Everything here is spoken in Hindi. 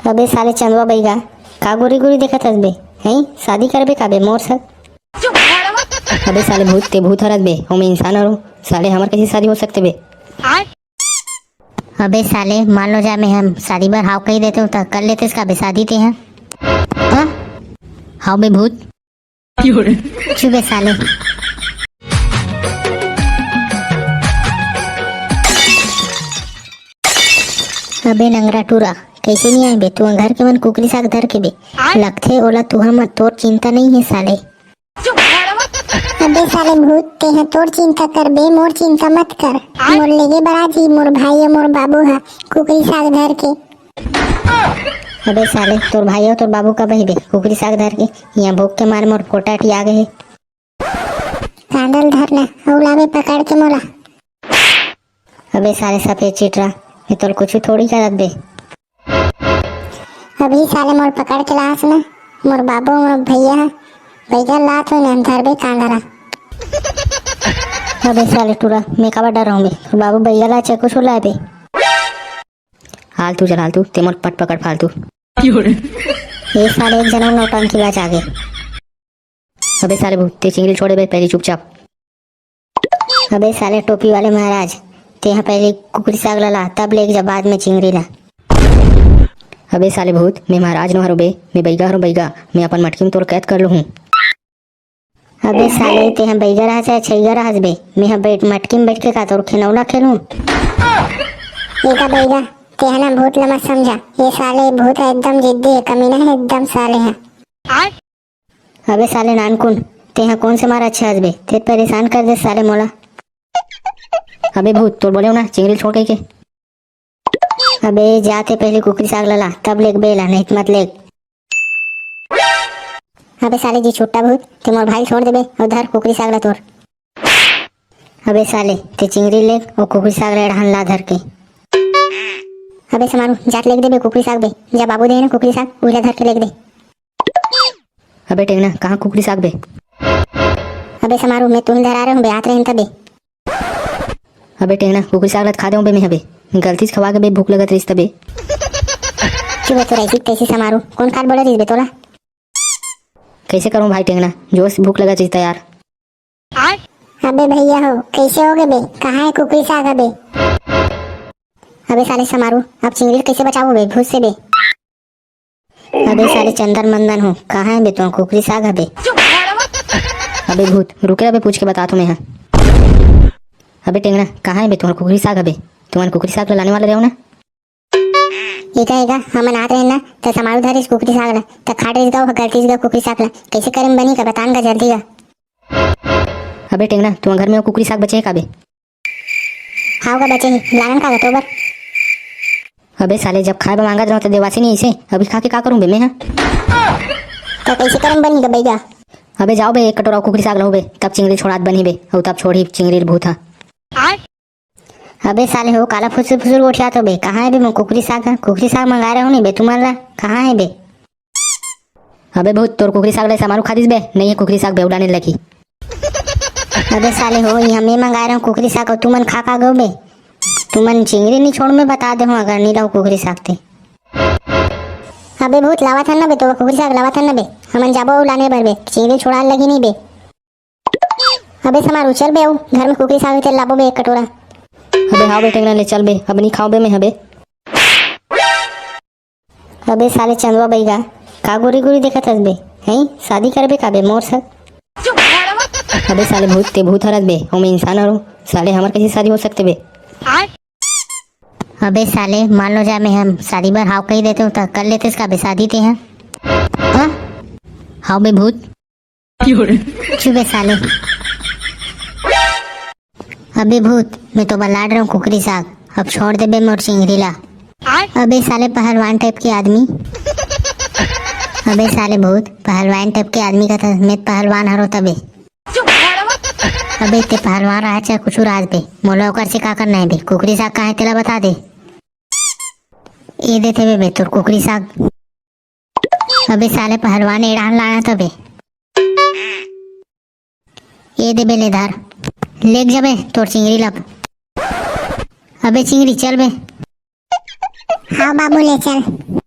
अबे साले चंदवा बैगा का गोरी गोरी देखत हस बे हैं शादी करबे का बे मोर साथ। अबे साले भूत ते भूत हरत बे हम इंसान हरो साले हमार कैसे शादी हो सकते बे। अबे साले मान लो जा मैं हम शादी बार हाव कही देते हूँ तो कर लेते इसका बे शादी ते हैं। हाँ? हाव बे भूत चुप बे साले। अबे नंगरा टूरा कैसे नहीं आए बे तू घर के मन कुकरी साग धर के बे लगथे ओला तुहा मत तोर चिंता नहीं है साले। अबे साले भूत ते हैं तोर चिंता कर बे मोर चिंता मत कर। मोर लेगे बराजी मोर भाई मोर बाबू हा कुकरी साग धर के। अबे साले तोर भाई और तोर बाबू का बही बे कुकरी साग धर के यहाँ भूख के मार मोर पोटाटी आ गए। कांडल धरना औलावे पकड़ के मोला। अबे साले सफेद चिटरा ये तोर कुछ थोड़ी करत बे। अभी साले मोर पकड़ के लास ना मोर बाबू मोर भैया भैया लात हो न धर बे कांडरा। अबे साले टूरा मैं कब डर रहा बे बाबू भैया ला चे कुछ लाए बे। हाल तू चल हाल तू ते मोर पट पकड़ फालतू। ये साले एक जना नौटंकी बाज आ गए। अबे साले भूत ते चिंगड़ी छोड़े बे पहले चुपचाप। अबे साले टोपी वाले महाराज ते यहाँ पहले कुकरी साग ला तब लेके जा बाद में चिंगड़ी ला। अबे साले भूत मैं महाराज नो हरो बे मैं बैगा हरो बैगा मैं अपन मटकी में तोर कैद कर लू हूँ। अबे साले ते यहाँ बैगा रहा चाहे छैगा रहा बे मैं यहाँ बैठ मटकी में बैठ के का तोर खिलौना खेलूं। एका बैगा ते है ना भूत ला मत समझा ये साले भूत है एकदम जिद्दी है कमीना है एकदम साले है। अबे साले नानकुन ते यहाँ कौन से मारा अच्छा हस बे ते परेशान कर दे साले मोला। अबे भूत तो बोले ना चिंगड़ी छोड़ के अबे जाते पहले कुकरी साग लला तब लेक बेला नहीं मत लेक। अबे साले जी छोटा भूत ते मोर भाई छोड़ देबे और धर कुकरी साग ला तोर। अबे साले ते चिंगड़ी लेक और कुकरी साग ला ढान ला धर के। अबे समारू जात लेक दे बे कुकरी साग बे जा बाबू दे ना कुकरी साग उला धर के लेक दे। अबे टेंगना कहाँ कुकरी साग बे। अबे समारू मैं तुम्हें धरा रहा हूँ बे आत रहे तबे। अबे टेंगना कुकरी साग खा दे बे मैं हबे गलती से खवा के बे भूख लगत रही तबे। क्यों तो ऐसी कैसी समारू कौन काट बोला रही बे तोला। कैसे करूं भाई टेंगना जोश भूख लगा चाहिए यार। अबे भैया हो कैसे हो गए बे कहाँ है कुकरी साग अबे। अबे साले समारू अब चिंगड़ी कैसे बचाओ बे भूत से बे। अबे साले चंदन मंदन हो कहाँ है बे तुम कुकरी साग है बे। अबे भूत रुके अबे पूछ के बता तुम्हें यहाँ। अबे टेंगना कहाँ है बे तुम्हारा कुकरी साग है बे तुम्हारे कुकरी साग लाने वाले रहो ना। एका हमन आत रहे ना तो समारू धरिस कुकरी साग ला तो खाट रिस गो गलती गो कुकरी साग ला कैसे करें बनी का बतान का जल्दी का। अबे टेंगना तुम घर में कुकरी साग बचे का बे। हाउ का बचे ही लानन का तो बर। अबे साले जब खाए मांगा रहो तो देवासी नहीं इसे अभी खा के का करूं बे मैं हाँ? तो कैसे करें बनी का बैगा। अबे जाओ बे एक कटोरा कुकरी साग लो बे तब चिंगड़ी छोड़ात बनी बे और तब छोड़ी चिंगड़ी भूत हा। अबे साले हो काला फुसुर उठिया तो बे कहाँ है बे मैं कुकरी साग मंगा रहे हो नहीं बे तुम्हारा कहाँ है बे। अबे भूत तोर कुकरी साग ले समारू खा दिस बे नहीं है कुकरी साग बे उड़ाने लगी। अबे साले हो ये हमें मंगा रहे हो कुकरी साग और तुमन खा गो बे तुमन चिंगड़ी नहीं छोड़ में बता दे अगर नहीं रहो कुकरी साग थे। अबे भूत लावा था ना बे तो कुकरी साग लावा था ना बे हमन जाबो लाने बर बे चिंगड़ी छोड़ा लगी नहीं बे। अबे समारू चल बे घर में कुकरी साग ते लाबो बे एक कटोरा। अबे हाँ बेटे ले चल बे अब नहीं खाओ बे मैं हबे। अबे साले चंदवा बैगा का गोरी गोरी देखत हस बे हैं शादी करबे का बे मोर साथ। अबे साले भूत ते भूत हरत बे हम इंसान हरो साले हमार कैसे शादी हो सकते बे। अबे साले मान लो जा मैं हम शादी बार हाव कही देते हूँ तो कर लेते इसका बे शादी ते हैं। हाँ? हाव बे भूत चुप बे साले। अबे भूत मैं तो बलाड रहा हूँ कुकरी साग अब छोड़ दे बे मोर चिंगड़ी ला। अबे साले पहलवान टाइप के आदमी। अबे साले भूत पहलवान टाइप के आदमी का था मैं पहलवान हरो तबे। अबे ते पहलवान रहा चाहे कुछ राज बे मोला ओकर से का करना है बे कुकरी साग कहाँ है तेला बता दे। ये देते बे तोर कुकरी साग। अबे साले पहलवान एड़ान लाना तबे ये दे बे ले धार लेक जाबे तोर चिंगड़ी लब। अबे चिंगड़ी चल बे। हाँ बाबू ले चल।